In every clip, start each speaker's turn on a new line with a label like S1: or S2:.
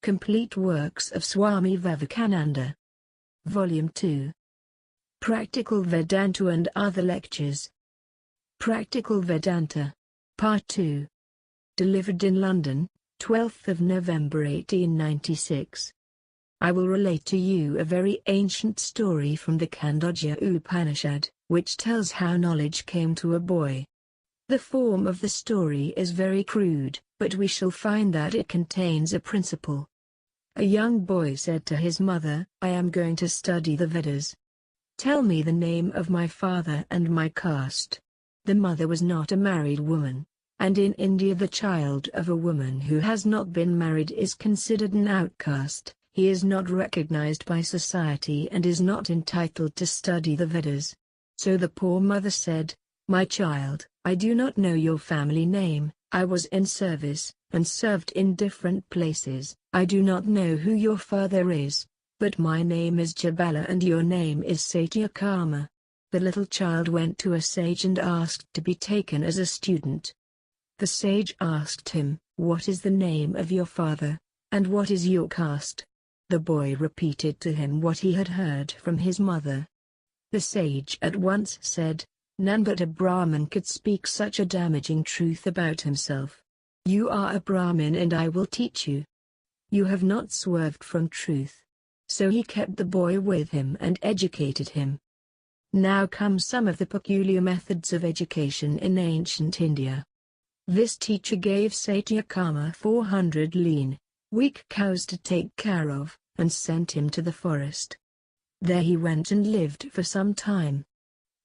S1: Complete Works of Swami Vivekananda. Volume 2. Practical Vedanta and Other Lectures. Practical Vedanta. Part 2. Delivered in London, 12th of November 1896. I will relate to you a very ancient story from the Chhândogya Upanishad, which tells how knowledge came to a boy. The form of the story is very crude, but we shall find that it contains a principle. A young boy said to his mother, "I am going to study the Vedas. Tell me the name of my father and my caste." The mother was not a married woman, and in India the child of a woman who has not been married is considered an outcast. He is not recognized by society and is not entitled to study the Vedas. So the poor mother said, "My child, I do not know your family name. I was in service, and served in different places. I do not know who your father is, but my name is Jabâlâ and your name is Satyakâma." The little child went to a sage and asked to be taken as a student. The sage asked him, "What is the name of your father, and what is your caste?" The boy repeated to him what he had heard from his mother. The sage at once said, "None but a Brahmin could speak such a damaging truth about himself. You are a Brahmin and I will teach you. You have not swerved from truth." So he kept the boy with him and educated him. Now come some of the peculiar methods of education in ancient India. This teacher gave Satyakâma 400 lean, weak cows to take care of, and sent him to the forest. There he went and lived for some time.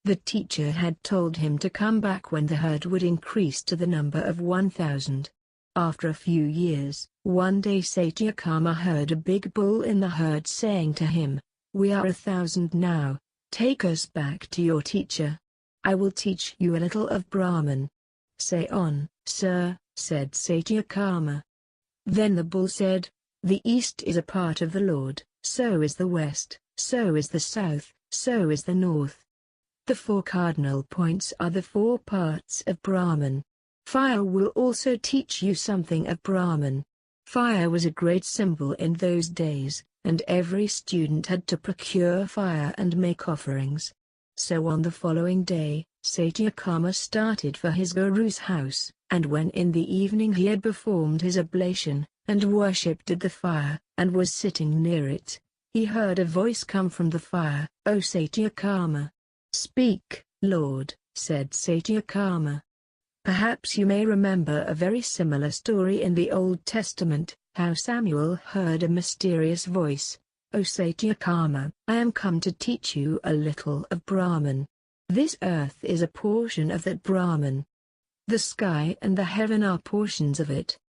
S1: The teacher had told him to come back when the herd would increase to the number of 1,000. After a few years, one day Satyakâma heard a big bull in the herd saying to him, "We are 1,000 now, take us back to your teacher. I will teach you a little of Brahmin." "Say on, sir," said Satyakâma. Then the bull said, "The east is a part of the Lord, so is the west, so is the south, so is the north. The four cardinal points are the four parts of Brahmin. Fire will also teach you something of Brahmin." Fire was a great symbol in those days, and every student had to procure fire and make offerings. So on the following day, Satyakâma started for his guru's house, and when in the evening he had performed his oblation, and worshipped at the fire, and was sitting near it, he heard a voice come from the fire, "O Satyakâma." "Speak, Lord," said Satyakâma. Perhaps you may remember a very similar story in the Old Testament, how Samuel heard a mysterious voice, "O Satyakâma, I am come to teach you a little of Brahmin. This earth is a portion of that Brahmin. The sky and the heaven are portions of it.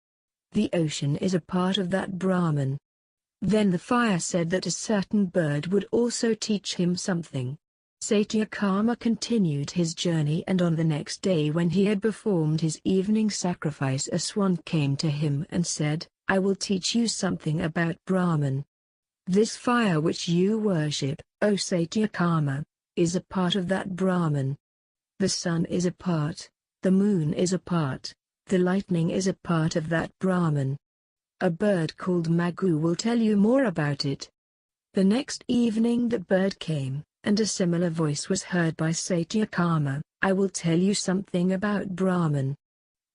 S1: The ocean is a part of that Brahmin." Then the fire said that a certain bird would also teach him something. Satyakâma continued his journey, and on the next day when he had performed his evening sacrifice, a swan came to him and said, "I will teach you something about Brahmin. This fire which you worship, O Satyakâma, is a part of that Brahmin. The sun is a part, the moon is a part, the lightning is a part of that Brahmin. A bird called Magu will tell you more about it." The next evening the bird came, and a similar voice was heard by Satyakâma, "I will tell you something about Brahmin.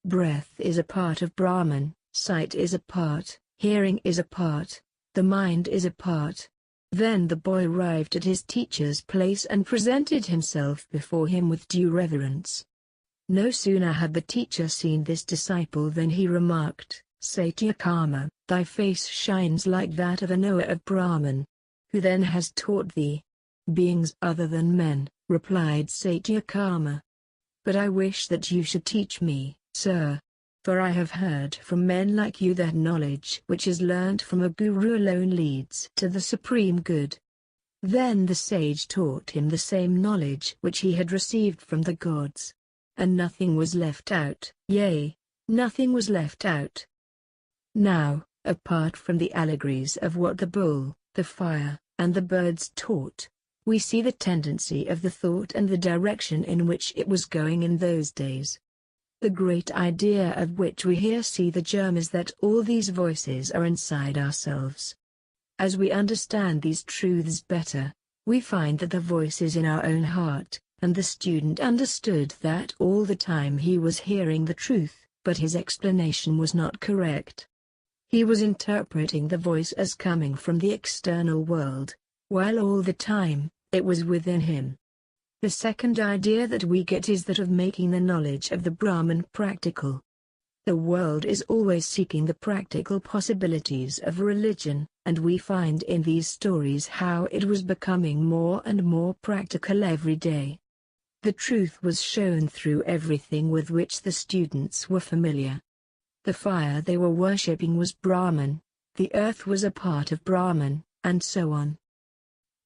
S1: Breath is a part of Brahmin, sight is a part, hearing is a part, the mind is a part." Then the boy arrived at his teacher's place and presented himself before him with due reverence. No sooner had the teacher seen this disciple than he remarked, "Satyakâma, thy face shines like that of a knower of Brahmin. Who then has taught thee?" "Beings other than men," replied Satyakâma. "But I wish that you should teach me, sir. For I have heard from men like you that knowledge which is learnt from a guru alone leads to the supreme good." Then the sage taught him the same knowledge which he had received from the gods. And nothing was left out, yea, nothing was left out. Now, apart from the allegories of what the bull, the fire, and the birds taught, we see the tendency of the thought and the direction in which it was going in those days. The great idea of which we here see the germ is that all these voices are inside ourselves. As we understand these truths better, we find that the voice is in our own heart, and the student understood that all the time he was hearing the truth, but his explanation was not correct. He was interpreting the voice as coming from the external world, while all the time, it was within him. The second idea that we get is that of making the knowledge of the Brahman practical. The world is always seeking the practical possibilities of religion, and we find in these stories how it was becoming more and more practical every day. The truth was shown through everything with which the students were familiar. The fire they were worshipping was Brahman, the earth was a part of Brahman, and so on.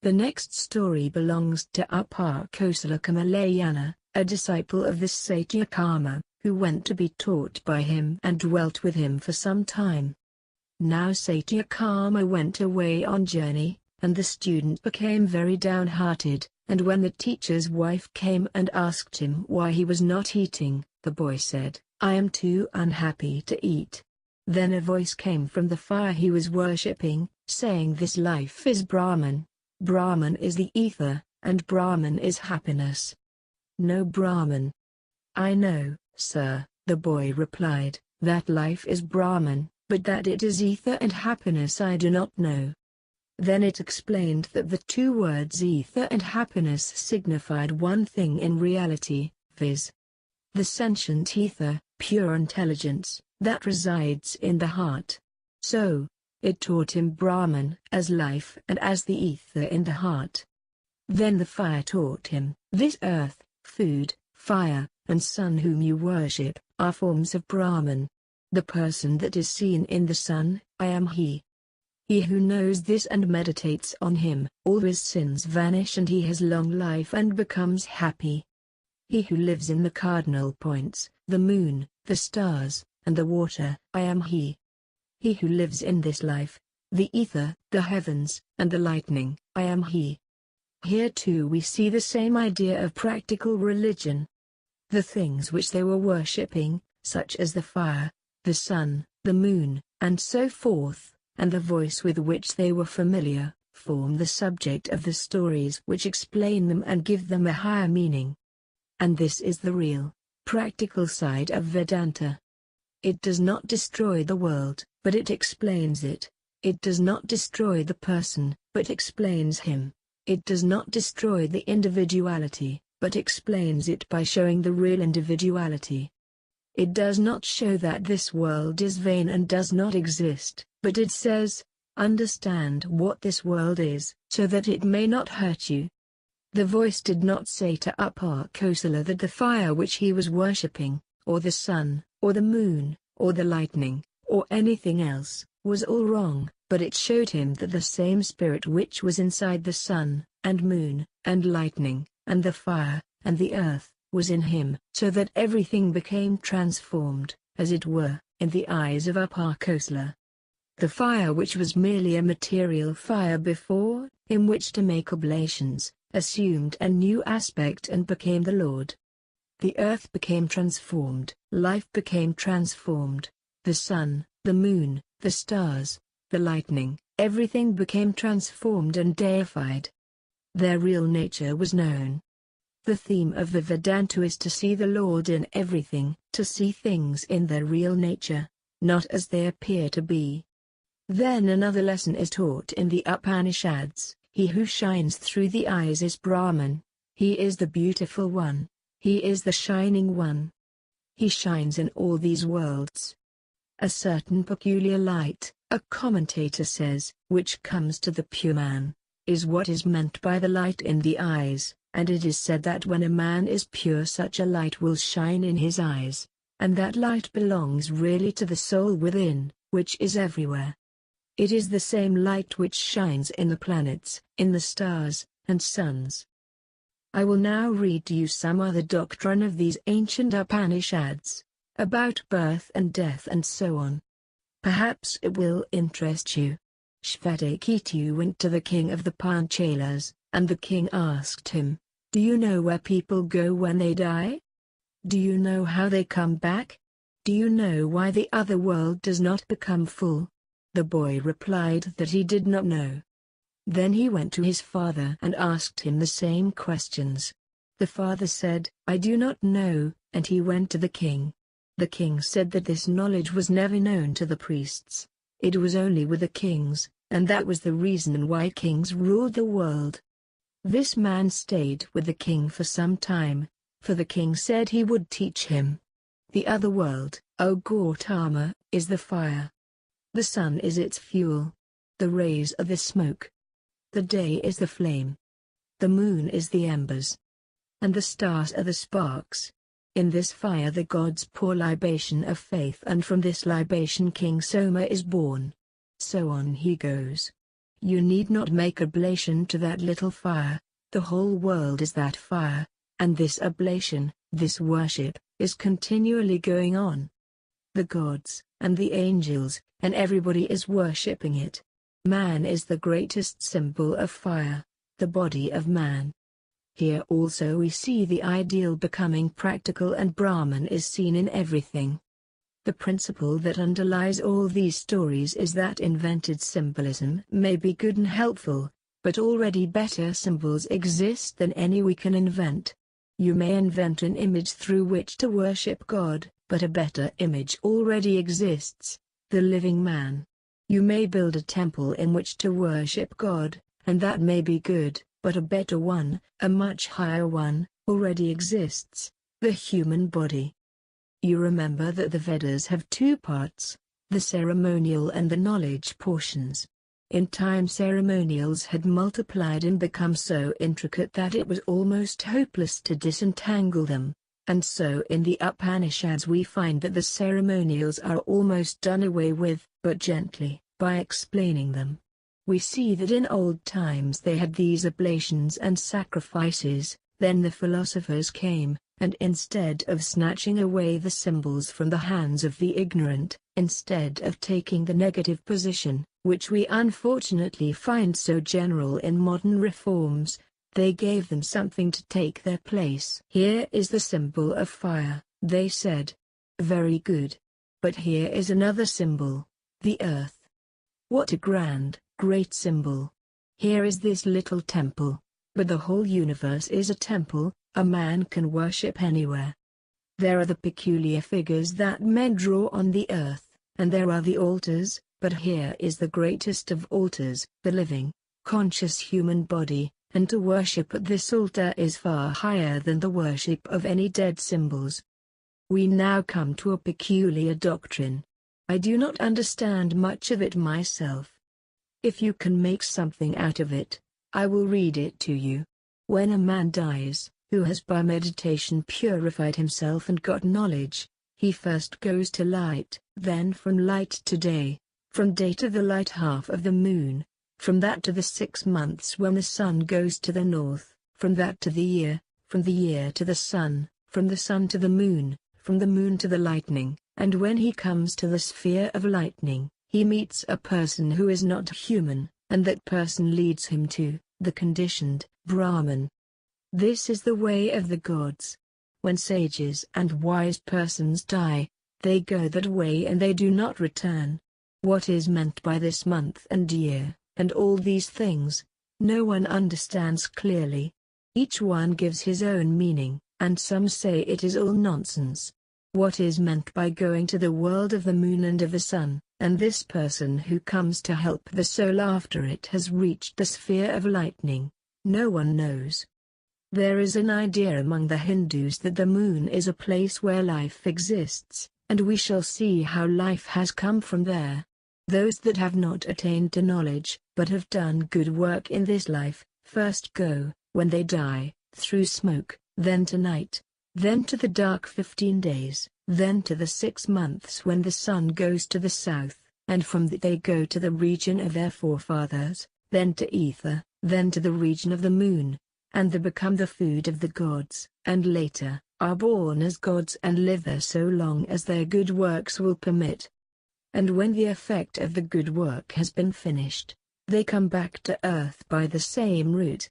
S1: The next story belongs to Upakosala Kamalayana, a disciple of this Satyakâma, who went to be taught by him and dwelt with him for some time. Now Satyakâma went away on journey, and the student became very downhearted, and when the teacher's wife came and asked him why he was not eating, the boy said, "I am too unhappy to eat." Then a voice came from the fire he was worshipping, saying, "This life is Brahman. Brahman is the ether, and Brahman is happiness." "No Brahman." "I know, sir," the boy replied, "that life is Brahman, but that it is ether and happiness I do not know." Then it explained that the two words ether and happiness signified one thing in reality, viz. the sentient ether, pure intelligence, that resides in the heart. So, it taught him Brahman as life and as the ether in the heart. Then the fire taught him, "This earth, food, fire, and sun whom you worship, are forms of Brahman. The person that is seen in the sun, I am he. He who knows this and meditates on him, all his sins vanish and he has long life and becomes happy. He who lives in the cardinal points, the moon, the stars, and the water, I am he. He who lives in this life, the ether, the heavens, and the lightning, I am he." Here too we see the same idea of practical religion. The things which they were worshipping, such as the fire, the sun, the moon, and so forth, and the voice with which they were familiar, form the subject of the stories which explain them and give them a higher meaning. And this is the real, practical side of Vedanta. It does not destroy the world, but it explains it. It does not destroy the person, but explains him. It does not destroy the individuality, but explains it by showing the real individuality. It does not show that this world is vain and does not exist, but it says, "Understand what this world is, so that it may not hurt you." The voice did not say to Upakosala that the fire which he was worshipping, or the sun, or the moon, or the lightning, or anything else, was all wrong, but it showed him that the same spirit which was inside the sun, and moon, and lightning, and the fire, and the earth, was in him, so that everything became transformed, as it were, in the eyes of Upakosala. The fire which was merely a material fire before, in which to make oblations, assumed a new aspect and became the Lord. The earth became transformed, life became transformed, the sun, the moon, the stars, the lightning, everything became transformed and deified. Their real nature was known. The theme of the Vedanta is to see the Lord in everything, to see things in their real nature, not as they appear to be. Then another lesson is taught in the Upanishads: he who shines through the eyes is Brahman, he is the beautiful one, he is the shining one. He shines in all these worlds. A certain peculiar light, a commentator says, which comes to the pure man, is what is meant by the light in the eyes, and it is said that when a man is pure such a light will shine in his eyes, and that light belongs really to the soul within, which is everywhere. It is the same light which shines in the planets, in the stars, and suns. I will now read to you some other doctrine of these ancient Upanishads, about birth and death and so on. Perhaps it will interest you. Shvetaketu went to the king of the Panchalas, and the king asked him, "Do you know where people go when they die?" Do you know how they come back? Do you know why the other world does not become full? The boy replied that he did not know. Then he went to his father and asked him the same questions. The father said, "I do not know," and he went to the king. The king said that this knowledge was never known to the priests. It was only with the kings, and that was the reason why kings ruled the world. This man stayed with the king for some time, for the king said he would teach him. The other world, O Gautama, is the fire. The sun is its fuel. The rays are the smoke. The day is the flame. The moon is the embers. And the stars are the sparks. In this fire the gods pour libation of faith, and from this libation King Soma is born. So on he goes. You need not make oblation to that little fire, the whole world is that fire, and this oblation, this worship, is continually going on. The gods, and the angels, and everybody is worshipping it. Man is the greatest symbol of fire, the body of man. Here also we see the ideal becoming practical, and Brahman is seen in everything. The principle that underlies all these stories is that invented symbolism may be good and helpful, but already better symbols exist than any we can invent. You may invent an image through which to worship God, but a better image already exists, the living man. You may build a temple in which to worship God, and that may be good, but a better one, a much higher one, already exists, the human body. You remember that the Vedas have two parts, the ceremonial and the knowledge portions. In time ceremonials had multiplied and become so intricate that it was almost hopeless to disentangle them, and so in the Upanishads we find that the ceremonials are almost done away with, but gently, by explaining them. We see that in old times they had these oblations and sacrifices, then the philosophers came, and instead of snatching away the symbols from the hands of the ignorant, instead of taking the negative position, which we unfortunately find so general in modern reforms, they gave them something to take their place. Here is the symbol of fire, they said. Very good. But here is another symbol, the earth. What a grand, great symbol. Here is this little temple, but the whole universe is a temple, a man can worship anywhere. There are the peculiar figures that men draw on the earth, and there are the altars, but here is the greatest of altars, the living, conscious human body, and to worship at this altar is far higher than the worship of any dead symbols. We now come to a peculiar doctrine. I do not understand much of it myself. If you can make something out of it, I will read it to you. When a man dies, who has by meditation purified himself and got knowledge, he first goes to light, then from light to day, from day to the light half of the moon, from that to the 6 months when the sun goes to the north, from that to the year, from the year to the sun, from the sun to the moon, from the moon to the lightning, and when he comes to the sphere of lightning, he meets a person who is not human, and that person leads him to the conditioned Brahmin. This is the way of the gods. When sages and wise persons die, they go that way and they do not return. What is meant by this month and year, and all these things, no one understands clearly. Each one gives his own meaning, and some say it is all nonsense. What is meant by going to the world of the moon and of the sun, and this person who comes to help the soul after it has reached the sphere of lightning, no one knows. There is an idea among the Hindus that the moon is a place where life exists, and we shall see how life has come from there. Those that have not attained to knowledge, but have done good work in this life, first go, when they die, through smoke, then to night, then to the dark 15 days, then to the 6 months when the sun goes to the south, and from that they go to the region of their forefathers, then to ether, then to the region of the moon, and they become the food of the gods, and later, are born as gods and live there so long as their good works will permit. And when the effect of the good work has been finished, they come back to earth by the same route.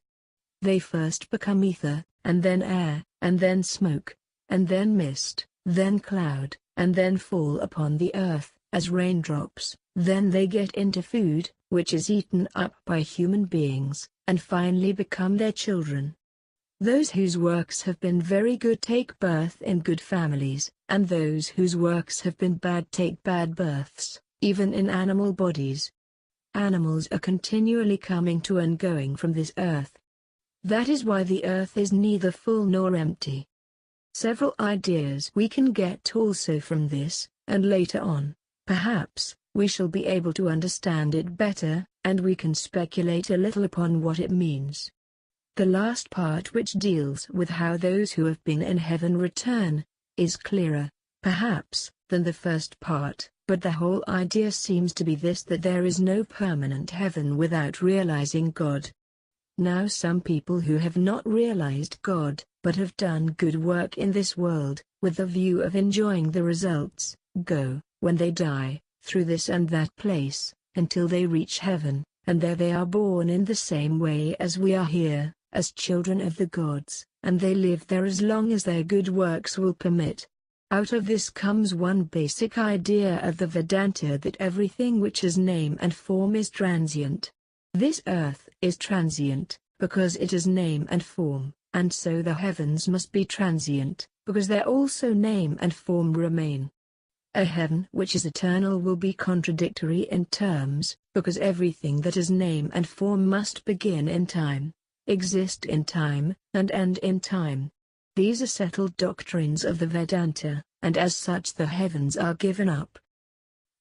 S1: They first become ether, and then air, and then smoke, and then mist, then cloud, and then fall upon the earth, as raindrops, then they get into food, which is eaten up by human beings, and finally become their children. Those whose works have been very good take birth in good families, and those whose works have been bad take bad births, even in animal bodies. Animals are continually coming to and going from this earth. That is why the earth is neither full nor empty. Several ideas we can get also from this, and later on, perhaps, we shall be able to understand it better, and we can speculate a little upon what it means. The last part, which deals with how those who have been in heaven return, is clearer, perhaps, than the first part, but the whole idea seems to be this: that there is no permanent heaven without realizing God. Now some people who have not realized God, but have done good work in this world, with the view of enjoying the results, go, when they die, through this and that place, until they reach heaven, and there they are born in the same way as we are here, as children of the gods, and they live there as long as their good works will permit. Out of this comes one basic idea of the Vedanta, that everything which has name and form is transient. This earth is transient, because it has name and form, and so the heavens must be transient, because there also name and form remain. A heaven which is eternal will be contradictory in terms, because everything that has name and form must begin in time, exist in time, and end in time. These are settled doctrines of the Vedanta, and as such the heavens are given up.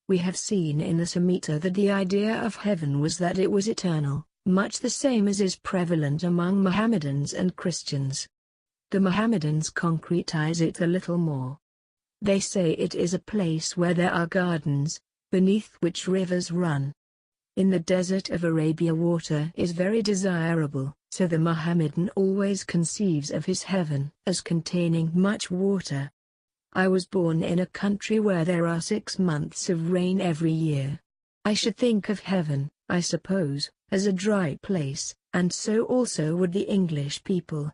S1: We have seen in the Samhita that the idea of heaven was that it was eternal, much the same as is prevalent among Mohammedans and Christians. The Mohammedans concretize it a little more. They say it is a place where there are gardens, beneath which rivers run. In the desert of Arabia water is very desirable, so the Mohammedan always conceives of his heaven as containing much water. I was born in a country where there are 6 months of rain every year. I should think of heaven, I suppose, as a dry place, and so also would the English people.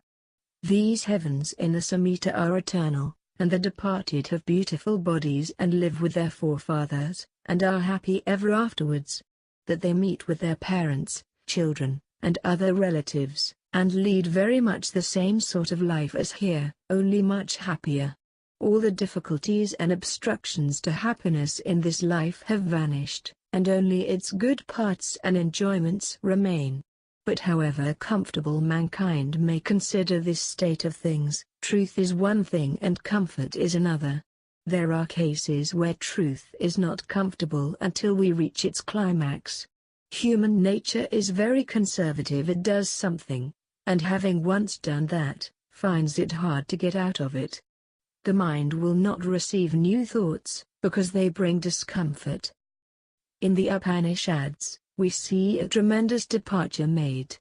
S1: These heavens in the Samhita are eternal, and the departed have beautiful bodies and live with their forefathers, and are happy ever afterwards. That they meet with their parents, children, and other relatives, and lead very much the same sort of life as here, only much happier. All the difficulties and obstructions to happiness in this life have vanished, and only its good parts and enjoyments remain. But however comfortable mankind may consider this state of things, truth is one thing and comfort is another. There are cases where truth is not comfortable until we reach its climax. Human nature is very conservative. It does something, and having once done that, finds it hard to get out of it. The mind will not receive new thoughts, because they bring discomfort. In the Upanishads, we see a tremendous departure made.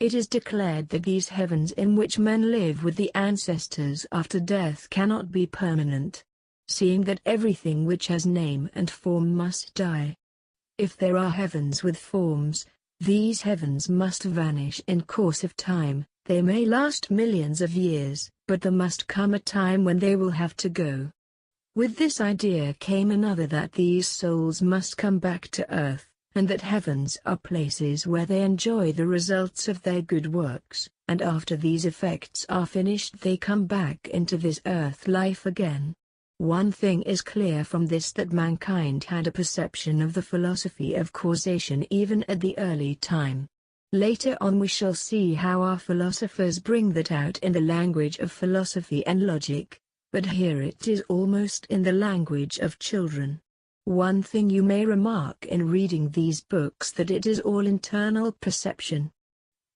S1: It is declared that these heavens in which men live with the ancestors after death cannot be permanent, seeing that everything which has name and form must die. If there are heavens with forms, these heavens must vanish in course of time. They may last millions of years, but there must come a time when they will have to go. With this idea came another, that these souls must come back to earth, and that heavens are places where they enjoy the results of their good works, and after these effects are finished they come back into this earth life again. One thing is clear from this, that mankind had a perception of the philosophy of causation even at the early time. Later on we shall see how our philosophers bring that out in the language of philosophy and logic, but here it is almost in the language of children. One thing you may remark in reading these books, that it is all internal perception.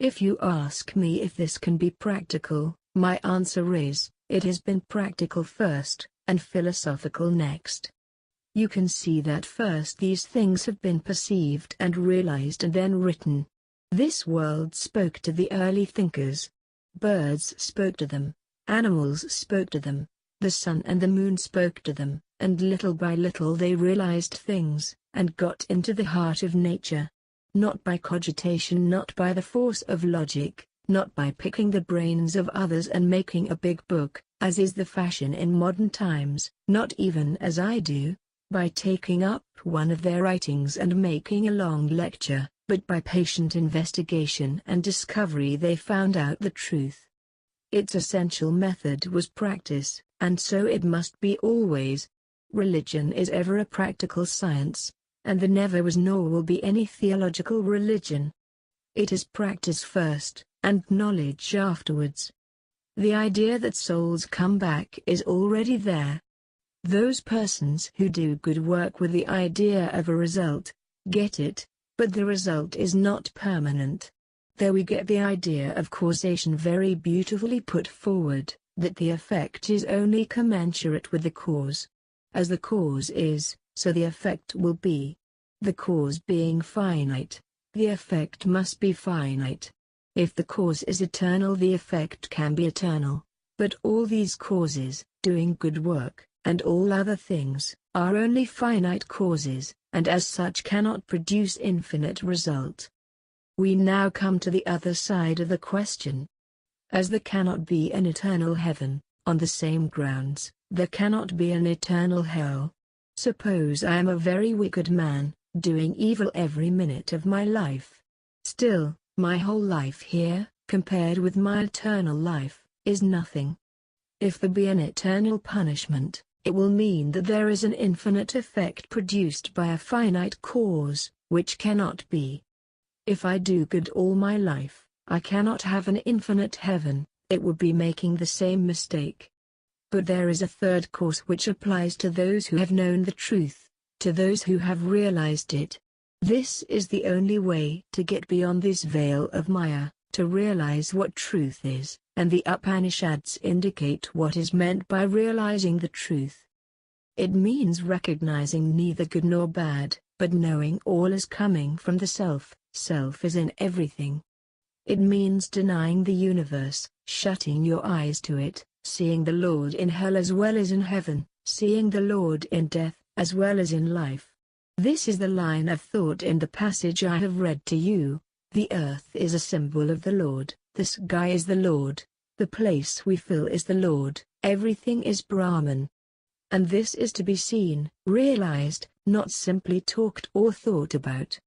S1: If you ask me if this can be practical, my answer is, it has been practical first, and philosophical next. You can see that first these things have been perceived and realized and then written. This world spoke to the early thinkers. Birds spoke to them, animals spoke to them, the sun and the moon spoke to them, and little by little they realized things, and got into the heart of nature. Not by cogitation, not by the force of logic, not by picking the brains of others and making a big book, as is the fashion in modern times, not even as I do, by taking up one of their writings and making a long lecture, but by patient investigation and discovery they found out the truth. Its essential method was practice, and so it must be always. Religion is ever a practical science, and there never was nor will be any theological religion. It is practice first, and knowledge afterwards. The idea that souls come back is already there. Those persons who do good work with the idea of a result, get it, but the result is not permanent. There we get the idea of causation very beautifully put forward, that the effect is only commensurate with the cause. As the cause is, so the effect will be. The cause being finite, the effect must be finite. If the cause is eternal, the effect can be eternal. But all these causes, doing good work, and all other things, are only finite causes, and as such cannot produce infinite result. We now come to the other side of the question. As there cannot be an eternal heaven, on the same grounds, there cannot be an eternal hell. Suppose I am a very wicked man, doing evil every minute of my life. Still, my whole life here, compared with my eternal life, is nothing. If there be an eternal punishment, it will mean that there is an infinite effect produced by a finite cause, which cannot be. If I do good all my life, I cannot have an infinite heaven, it would be making the same mistake. But there is a third course which applies to those who have known the truth, to those who have realized it. This is the only way to get beyond this veil of Maya, to realize what truth is, and the Upanishads indicate what is meant by realizing the truth. It means recognizing neither good nor bad, but knowing all is coming from the self. Self is in everything. It means denying the universe, shutting your eyes to it, seeing the Lord in hell as well as in heaven, seeing the Lord in death, as well as in life. This is the line of thought in the passage I have read to you. The earth is a symbol of the Lord, the sky is the Lord, the place we fill is the Lord, everything is Brahman. And this is to be seen, realized, not simply talked or thought about.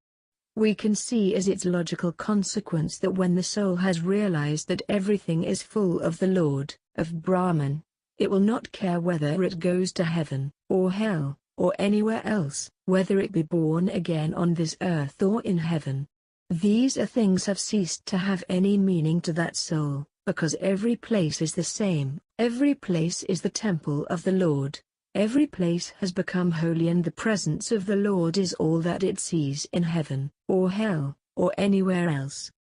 S1: We can see as its logical consequence that when the soul has realized that everything is full of the Lord, of Brahman, it will not care whether it goes to heaven, or hell, or anywhere else, whether it be born again on this earth or in heaven. These things have ceased to have any meaning to that soul, because every place is the same, every place is the temple of the Lord. Every place has become holy, and the presence of the Lord is all that it sees in heaven, or hell, or anywhere else.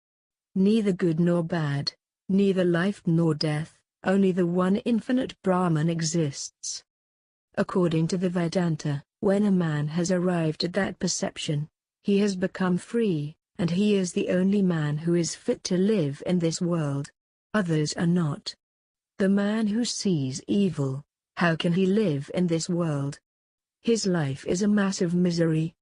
S1: Neither good nor bad, neither life nor death, only the one infinite Brahman exists. According to the Vedanta, when a man has arrived at that perception, he has become free, and he is the only man who is fit to live in this world. Others are not. The man who sees evil, how can he live in this world? His life is a massive misery.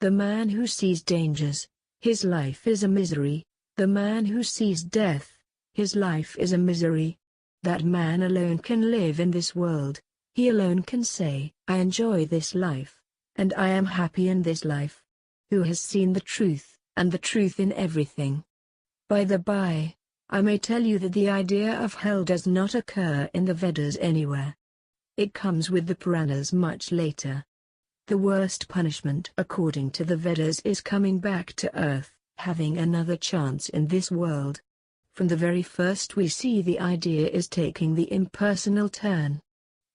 S1: The man who sees dangers, his life is a misery. The man who sees death, his life is a misery. That man alone can live in this world. He alone can say, I enjoy this life, and I am happy in this life. Who has seen the truth, and the truth in everything. By the by, I may tell you that the idea of hell does not occur in the Vedas anywhere. It comes with the Puranas much later. The worst punishment according to the Vedas is coming back to earth, having another chance in this world. From the very first we see the idea is taking the impersonal turn.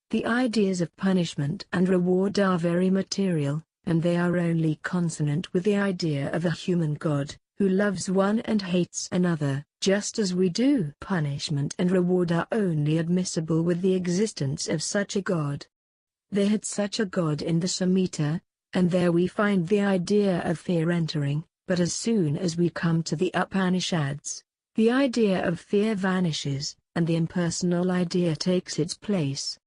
S1: The ideas of punishment and reward are very material, and they are only consonant with the idea of a human God, who loves one and hates another, just as we do. Punishment and reward are only admissible with the existence of such a God. They had such a God in the Samhita, and there we find the idea of fear entering, but as soon as we come to the Upanishads, the idea of fear vanishes, and the impersonal idea takes its place.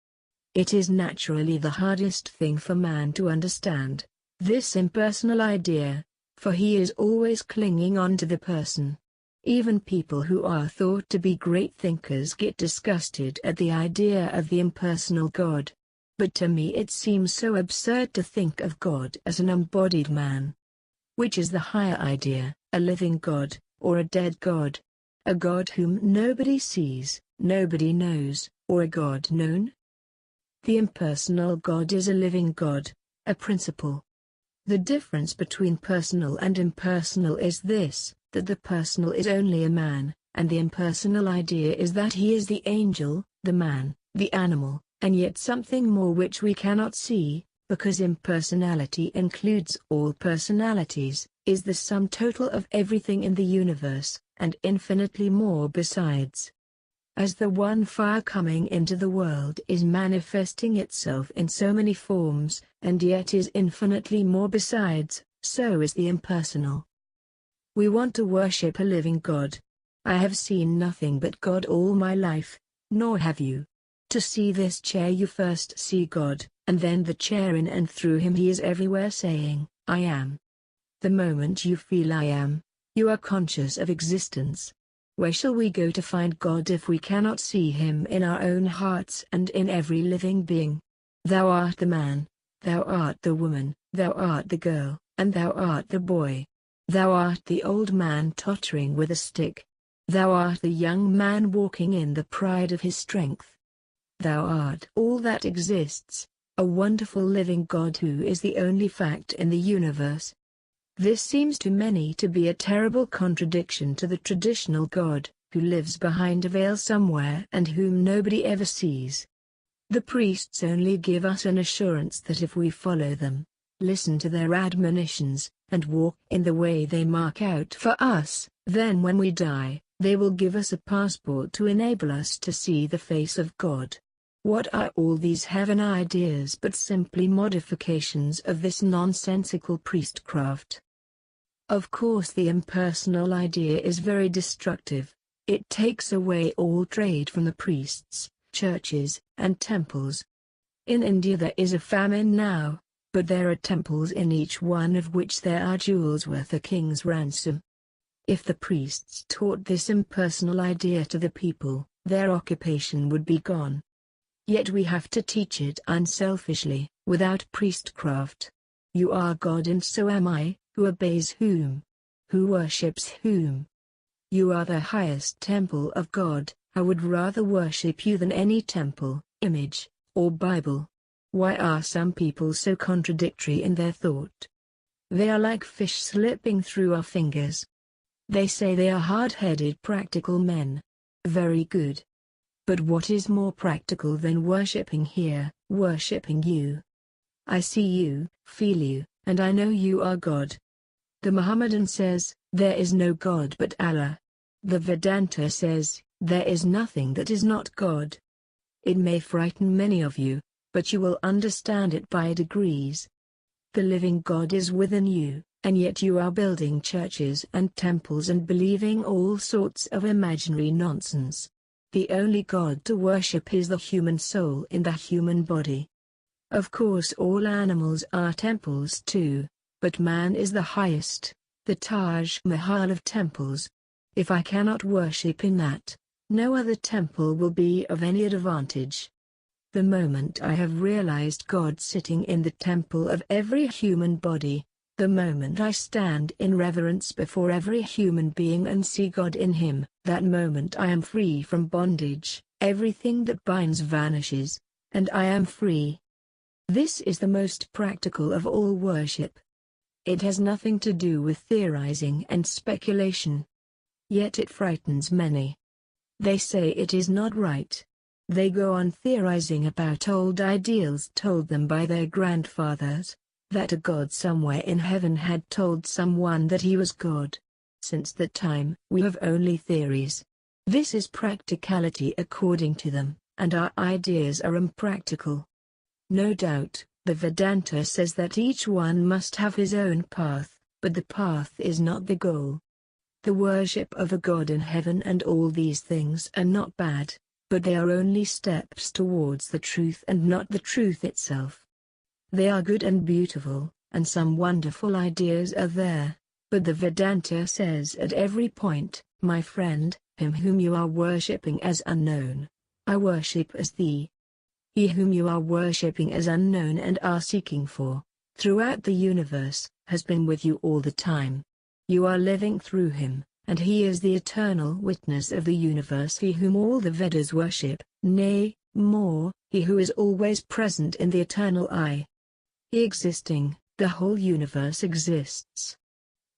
S1: It is naturally the hardest thing for man to understand, this impersonal idea, for he is always clinging on to the person. Even people who are thought to be great thinkers get disgusted at the idea of the impersonal God. But to me it seems so absurd to think of God as an embodied man. Which is the higher idea, a living God, or a dead God? A God whom nobody sees, nobody knows, or a God known? The impersonal God is a living God, a principle. The difference between personal and impersonal is this, that the personal is only a man, and the impersonal idea is that he is the angel, the man, the animal, and yet something more which we cannot see, because impersonality includes all personalities, is the sum total of everything in the universe, and infinitely more besides. As the one fire coming into the world is manifesting itself in so many forms, and yet is infinitely more besides, so is the impersonal. We want to worship a living God. I have seen nothing but God all my life, nor have you. To see this chair you first see God, and then the chair in and through him he is everywhere saying, I am. The moment you feel I am, you are conscious of existence. Where shall we go to find God if we cannot see him in our own hearts and in every living being? Thou art the man, thou art the woman, thou art the girl, and thou art the boy. Thou art the old man tottering with a stick. Thou art the young man walking in the pride of his strength. Thou art all that exists, a wonderful living God who is the only fact in the universe. This seems to many to be a terrible contradiction to the traditional God, who lives behind a veil somewhere and whom nobody ever sees. The priests only give us an assurance that if we follow them, listen to their admonitions, and walk in the way they mark out for us, then when we die, they will give us a passport to enable us to see the face of God. What are all these heaven ideas but simply modifications of this nonsensical priestcraft? Of course the impersonal idea is very destructive. It takes away all trade from the priests, churches, and temples. In India there is a famine now, but there are temples in each one of which there are jewels worth a king's ransom. If the priests taught this impersonal idea to the people, their occupation would be gone. Yet we have to teach it unselfishly, without priestcraft. You are God and so am I, who obeys whom? Who worships whom? You are the highest temple of God. I would rather worship you than any temple, image, or Bible. Why are some people so contradictory in their thought? They are like fish slipping through our fingers. They say they are hard-headed practical men. Very good. But what is more practical than worshipping here, worshipping you? I see you, feel you, and I know you are God. The Mohammedan says, there is no God but Allah. The Vedanta says, there is nothing that is not God. It may frighten many of you, but you will understand it by degrees. The living God is within you, and yet you are building churches and temples and believing all sorts of imaginary nonsense. The only God to worship is the human soul in the human body. Of course all animals are temples too, but man is the highest, the Taj Mahal of temples. If I cannot worship in that, no other temple will be of any advantage. The moment I have realized God sitting in the temple of every human body, the moment I stand in reverence before every human being and see God in him, that moment I am free from bondage, everything that binds vanishes, and I am free. This is the most practical of all worship. It has nothing to do with theorizing and speculation. Yet it frightens many. They say it is not right. They go on theorizing about old ideals told them by their grandfathers, that a God somewhere in heaven had told someone that he was God. Since that time, we have only theories. This is practicality according to them, and our ideas are impractical. No doubt, the Vedanta says that each one must have his own path, but the path is not the goal. The worship of a God in heaven and all these things are not bad, but they are only steps towards the truth and not the truth itself. They are good and beautiful, and some wonderful ideas are there, But the Vedanta says at every point, my friend, him whom you are worshipping as unknown, I worship as thee. He whom you are worshipping as unknown and are seeking for, throughout the universe, has been with you all the time. You are living through him, and he is the eternal witness of the universe, he whom all the Vedas worship, nay, more, he who is always present in the eternal I. He existing, the whole universe exists.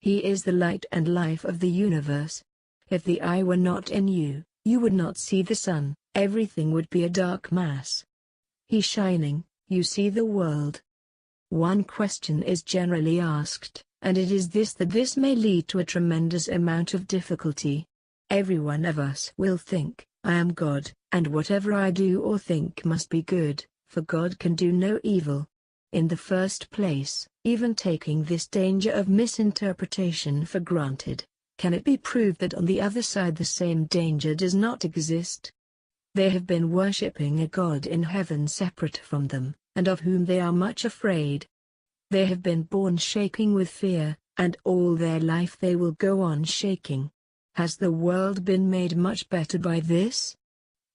S1: He is the light and life of the universe. If the I were not in you, you would not see the sun, everything would be a dark mass. He shining, you see the world. One question is generally asked, and it is this, that this may lead to a tremendous amount of difficulty. Every one of us will think, I am God, and whatever I do or think must be good, for God can do no evil. In the first place, even taking this danger of misinterpretation for granted, can it be proved that on the other side the same danger does not exist? They have been worshipping a God in heaven separate from them, and of whom they are much afraid. They have been born shaking with fear, and all their life they will go on shaking. Has the world been made much better by this?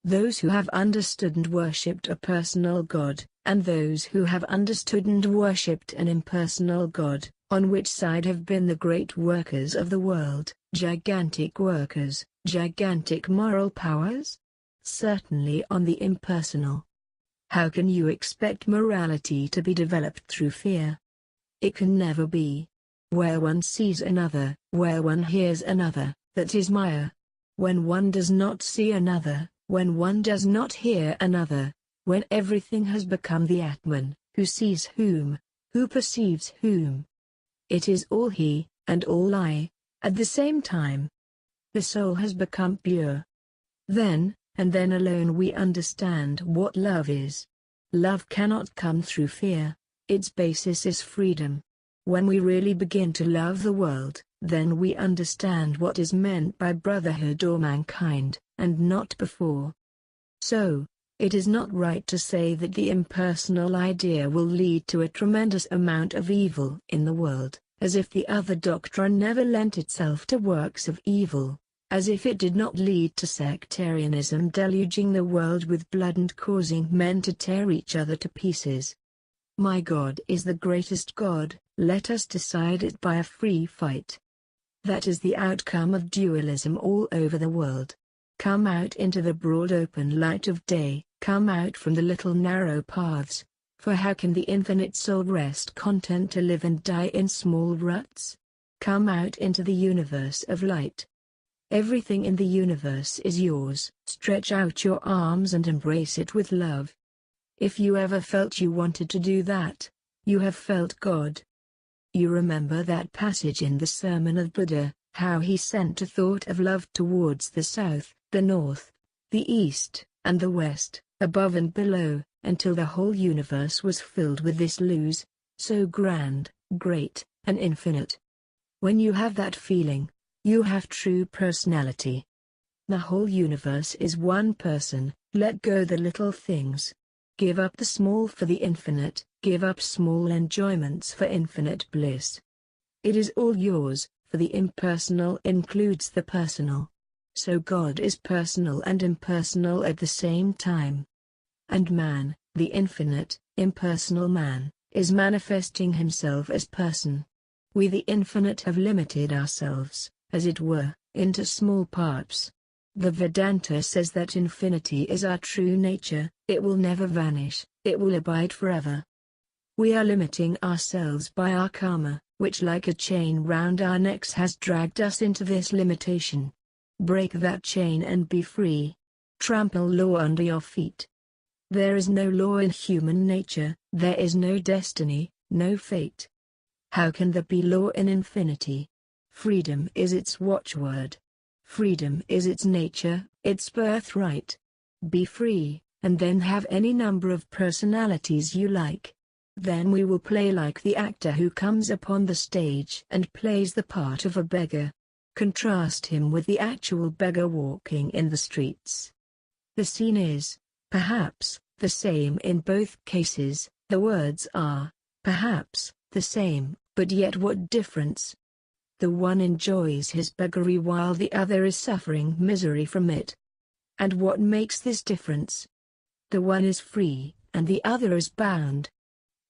S1: Those who have understood and worshipped a personal God, and those who have understood and worshipped an impersonal God, on which side have been the great workers of the world, gigantic workers, gigantic moral powers? Certainly on the impersonal. How can you expect morality to be developed through fear? It can never be. Where one sees another, where one hears another, that is Maya. When one does not see another, when one does not hear another, when everything has become the Atman, who sees whom, who perceives whom. It is all he, and all I, at the same time. The soul has become pure. Then, and then alone we understand what love is. Love cannot come through fear, its basis is freedom. When we really begin to love the world, then we understand what is meant by brotherhood or mankind, and not before. So, it is not right to say that the impersonal idea will lead to a tremendous amount of evil in the world, as if the other doctrine never lent itself to works of evil, as if it did not lead to sectarianism deluging the world with blood and causing men to tear each other to pieces. My God is the greatest God, let us decide it by a free fight. That is the outcome of dualism all over the world. Come out into the broad open light of day, come out from the little narrow paths, for how can the infinite soul rest content to live and die in small ruts? Come out into the universe of light. Everything in the universe is yours. Stretch out your arms and embrace it with love. If you ever felt you wanted to do that, you have felt God. You remember that passage in the Sermon of Buddha, how he sent a thought of love towards the south, the north, the east, and the west, above and below, until the whole universe was filled with this luz, so grand, great, and infinite. When you have that feeling, you have true personality. The whole universe is one person. Let go the little things. Give up the small for the infinite, give up small enjoyments for infinite bliss. It is all yours, for the impersonal includes the personal. So God is personal and impersonal at the same time. And man, the infinite, impersonal man, is manifesting himself as person. We the infinite have limited ourselves, as it were, into small parts. The Vedanta says that infinity is our true nature, it will never vanish, it will abide forever. We are limiting ourselves by our karma, which like a chain round our necks has dragged us into this limitation. Break that chain and be free. Trample law under your feet. There is no law in human nature, there is no destiny, no fate. How can there be law in infinity? Freedom is its watchword. Freedom is its nature, its birthright. Be free, and then have any number of personalities you like. Then we will play like the actor who comes upon the stage and plays the part of a beggar. Contrast him with the actual beggar walking in the streets. The scene is, perhaps, the same in both cases, the words are, perhaps, the same, but yet what difference? The one enjoys his beggary while the other is suffering misery from it. And what makes this difference? The one is free, and the other is bound.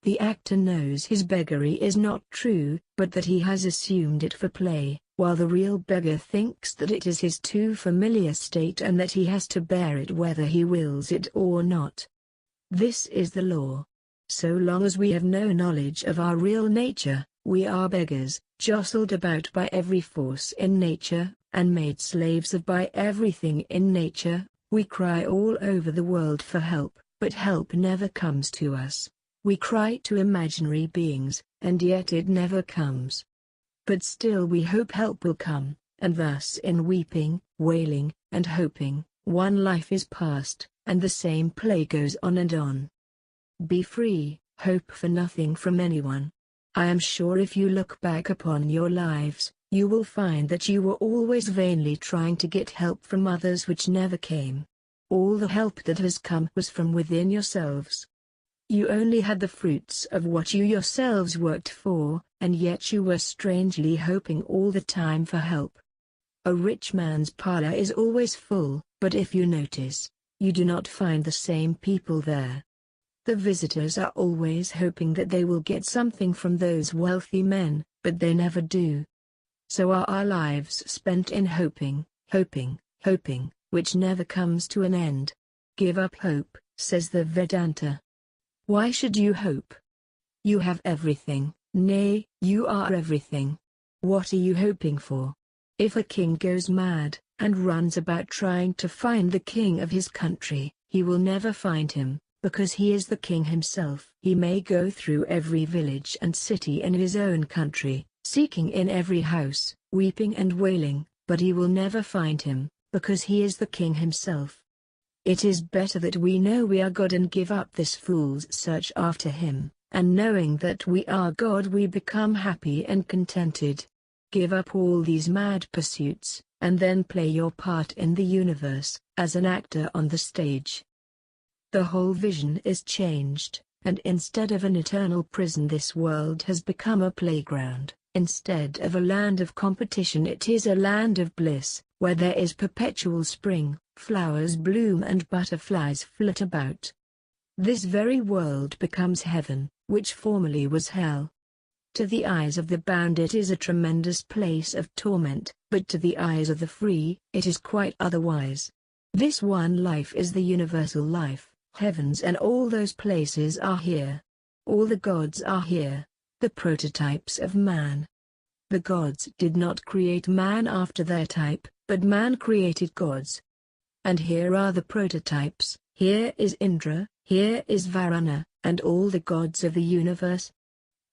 S1: The actor knows his beggary is not true, but that he has assumed it for play, while the real beggar thinks that it is his too familiar state and that he has to bear it whether he wills it or not. This is the law. So long as we have no knowledge of our real nature, we are beggars, jostled about by every force in nature, and made slaves of by everything in nature. We cry all over the world for help, but help never comes to us. We cry to imaginary beings, and yet it never comes. But still we hope help will come, and thus in weeping, wailing, and hoping, one life is passed, and the same play goes on and on. Be free, hope for nothing from anyone. I am sure if you look back upon your lives, you will find that you were always vainly trying to get help from others which never came. All the help that has come was from within yourselves. You only had the fruits of what you yourselves worked for, and yet you were strangely hoping all the time for help. A rich man's parlor is always full, but if you notice, you do not find the same people there. The visitors are always hoping that they will get something from those wealthy men, but they never do. So are our lives spent in hoping, which never comes to an end. Give up hope, says the Vedanta. Why should you hope? You have everything, nay, you are everything. What are you hoping for? If a king goes mad, and runs about trying to find the king of his country, he will never find him, because he is the king himself. He may go through every village and city in his own country, seeking in every house, weeping and wailing, but he will never find him, because he is the king himself. It is better that we know we are God and give up this fool's search after him, and knowing that we are God we become happy and contented. Give up all these mad pursuits, and then play your part in the universe, as an actor on the stage. The whole vision is changed, and instead of an eternal prison this world has become a playground. Instead of a land of competition it is a land of bliss, where there is perpetual spring, flowers bloom and butterflies flit about. This very world becomes heaven, which formerly was hell. To the eyes of the bound it is a tremendous place of torment, but to the eyes of the free, it is quite otherwise. This one life is the universal life, heavens and all those places are here. All the gods are here, the prototypes of man. The gods did not create man after their type, but man created gods. And here are the prototypes, here is Indra, here is Varuna, and all the gods of the universe.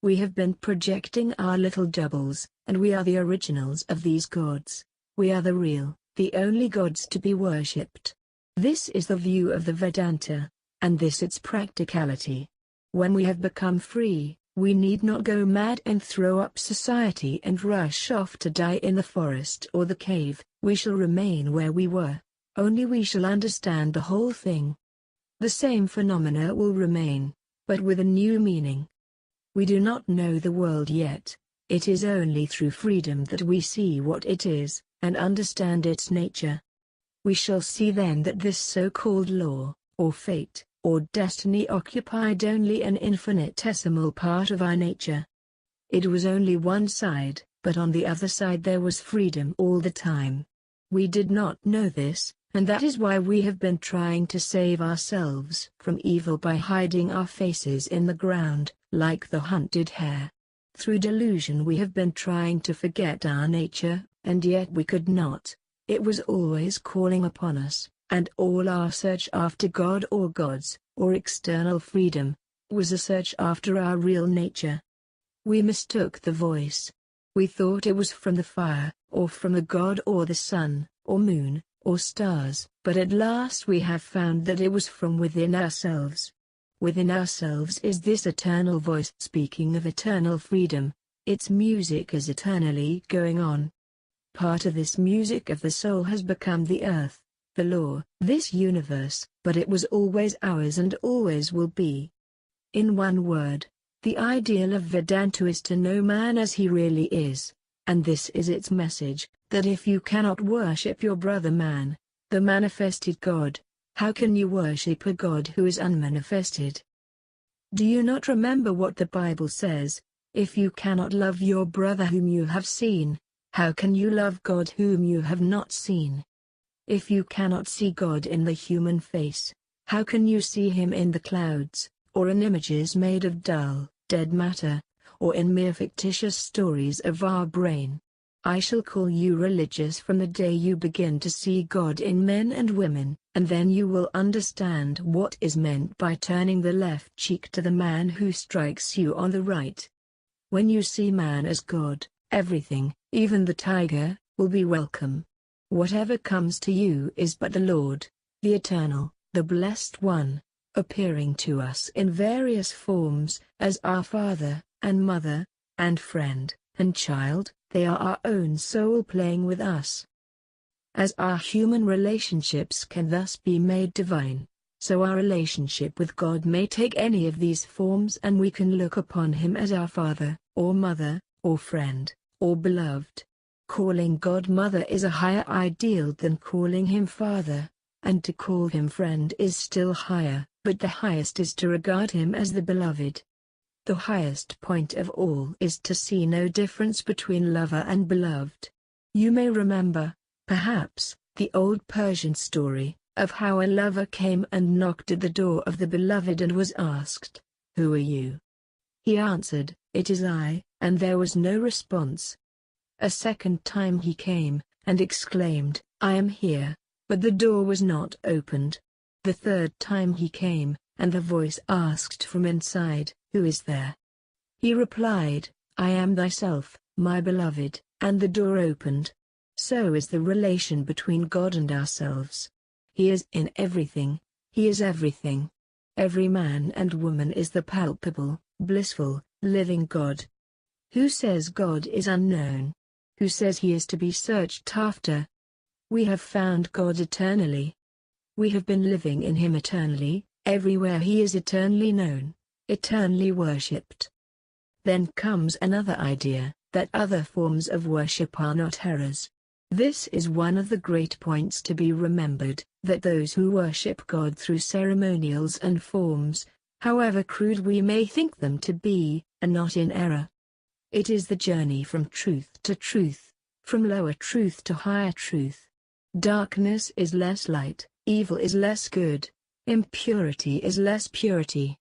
S1: We have been projecting our little doubles, and we are the originals of these gods. We are the real, the only gods to be worshipped. This is the view of the Vedanta, and this its practicality. When we have become free, we need not go mad and throw up society and rush off to die in the forest or the cave. We shall remain where we were, only we shall understand the whole thing. The same phenomena will remain, but with a new meaning. We do not know the world yet. It is only through freedom that we see what it is, and understand its nature. We shall see then that this so-called law, or fate, or destiny occupied only an infinitesimal part of our nature. It was only one side, but on the other side there was freedom all the time. We did not know this, and that is why we have been trying to save ourselves from evil by hiding our faces in the ground, like the hunted hare. Through delusion we have been trying to forget our nature, and yet we could not. It was always calling upon us, and all our search after God or gods, or external freedom, was a search after our real nature. We mistook the voice. We thought it was from the fire, or from a god or the sun, or moon, or stars, but at last we have found that it was from within ourselves. Within ourselves is this eternal voice speaking of eternal freedom. Its music is eternally going on. Part of this music of the soul has become the earth, the law, this universe, but it was always ours and always will be. In one word, the ideal of Vedanta is to know man as he really is, And this is its message, that if you cannot worship your brother man, the manifested God, how can you worship a God who is unmanifested? Do you not remember what the Bible says? If you cannot love your brother whom you have seen, how can you love God whom you have not seen? If you cannot see God in the human face, how can you see him in the clouds, or in images made of dull, dead matter, or in mere fictitious stories of our brain? I shall call you religious from the day you begin to see God in men and women, and then you will understand what is meant by turning the left cheek to the man who strikes you on the right. When you see man as God, everything, even the tiger, will be welcome. Whatever comes to you is but the Lord, the Eternal, the Blessed One, appearing to us in various forms, as our Father, and Mother, and Friend, and Child. They are our own soul playing with us. As our human relationships can thus be made divine, so our relationship with God may take any of these forms, and we can look upon him as our Father, or Mother, or Friend, or Beloved. Calling God Mother is a higher ideal than calling him Father, and to call him Friend is still higher, but the highest is to regard him as the Beloved. The highest point of all is to see no difference between lover and beloved. You may remember, perhaps, the old Persian story, of how a lover came and knocked at the door of the beloved and was asked, "Who are you?" He answered, "It is I," and there was no response. A second time he came, and exclaimed, "I am here," but the door was not opened. The third time he came, and the voice asked from inside, "Who is there?" He replied, "I am thyself, my beloved," and the door opened. So is the relation between God and ourselves. He is in everything, he is everything. Every man and woman is the palpable, blissful, living God. Who says God is unknown? Who says he is to be searched after? We have found God eternally. We have been living in him eternally, everywhere he is eternally known, eternally worshipped. Then comes another idea, that other forms of worship are not errors. This is one of the great points to be remembered, that those who worship God through ceremonials and forms, however crude we may think them to be, are not in error. It is the journey from truth to truth, from lower truth to higher truth. Darkness is less light, evil is less good, impurity is less purity.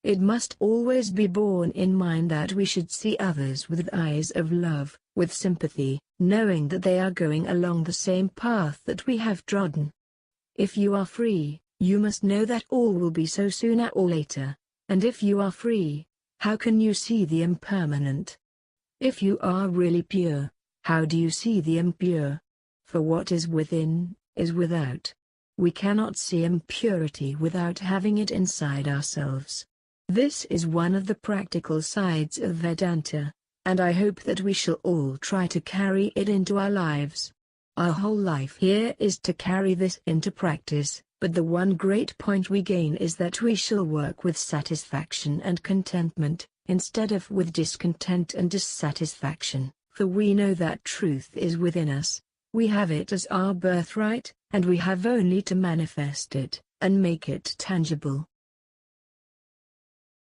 S1: It must always be borne in mind that we should see others with eyes of love, with sympathy, knowing that they are going along the same path that we have trodden. If you are free, you must know that all will be so sooner or later, and if you are free, how can you see the impermanent? If you are really pure, how do you see the impure? For what is within, is without. We cannot see impurity without having it inside ourselves. This is one of the practical sides of Vedanta, and I hope that we shall all try to carry it into our lives. Our whole life here is to carry this into practice, but the one great point we gain is that we shall work with satisfaction and contentment, instead of with discontent and dissatisfaction, for we know that truth is within us, we have it as our birthright, and we have only to manifest it, and make it tangible.